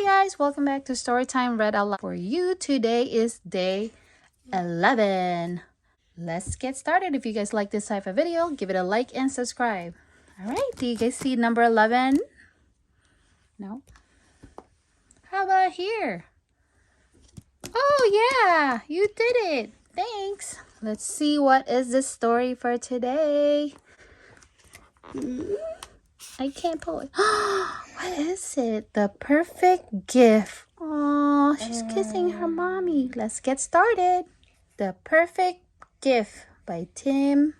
Hi guys, welcome back to Storytime Read Aloud for you. Today is day 11. Let's get started. If you guys like this type of video, give it a like and subscribe. All right, do you guys see number 11? No? How about here? Oh yeah, you did it. Thanks. Let's see what is the story for today. I can't pull it. What is it? The perfect gift. Oh, she's kissing her mommy. Let's get started. The Perfect Gift by Tim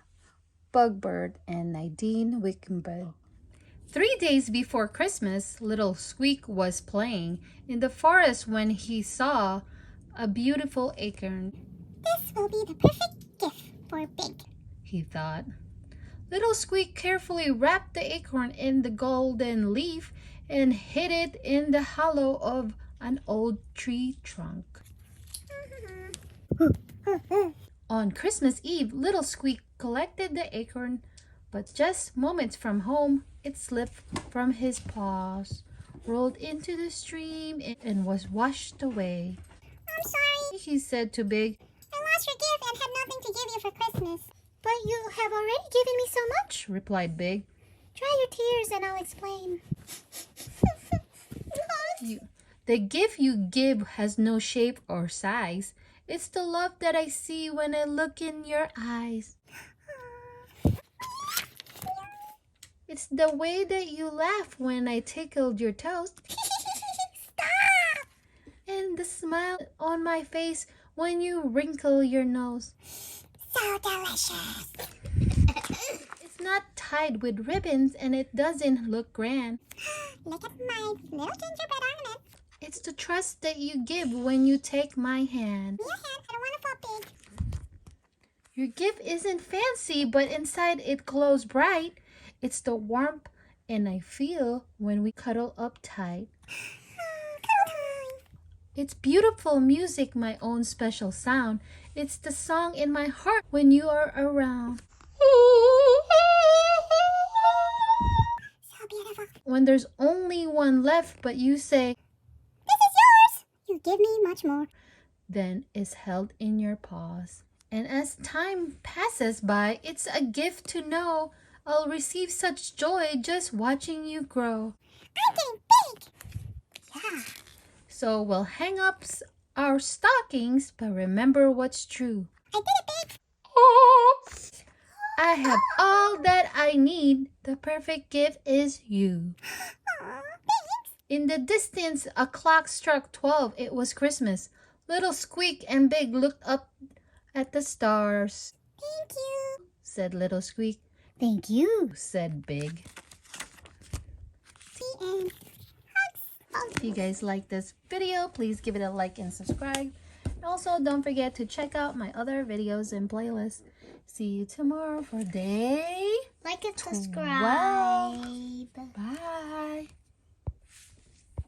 Bugbird and Nadine Wickenbud. 3 days before Christmas, little Squeak was playing in the forest when he saw a beautiful acorn. This will be the perfect gift for Big, he thought. Little Squeak carefully wrapped the acorn in the golden leaf and hid it in the hollow of an old tree trunk. On Christmas Eve, Little Squeak collected the acorn, but just moments from home, it slipped from his paws, rolled into the stream, and was washed away. I'm sorry, he said to Big. I lost your gift and had nothing to give you for Christmas. But you have already given me so much, replied Big. Dry your tears and I'll explain. The gift you give has no shape or size. It's the love that I see when I look in your eyes. It's the way that you laugh when I tickled your toes. Stop! And the smile on my face when you wrinkle your nose. So delicious. It's not tied with ribbons and it doesn't look grand. Look at my little gingerbread ornament. It's the trust that you give when you take my hand. Your hand and a wonderful Big. Your gift isn't fancy, but inside it glows bright. It's the warmth and I feel when we cuddle up tight. It's beautiful music, my own special sound. It's the song in my heart when you are around. So beautiful. When there's only one left, but you say, This is yours. You give me much more. Then it's held in your paws. And as time passes by, it's a gift to know I'll receive such joy just watching you grow. I'm getting big. Yeah. So we'll hang up our stockings, but remember what's true. I did it, Big. I have all that I need. The perfect gift is you. Aw, thanks. In the distance, a clock struck 12. It was Christmas. Little Squeak and Big looked up at the stars. Thank you, said Little Squeak. Thank you, said Big. The end. If you guys like this video, please give it a like and subscribe. And also, don't forget to check out my other videos and playlists. See you tomorrow for day Like and 12. subscribe. Bye.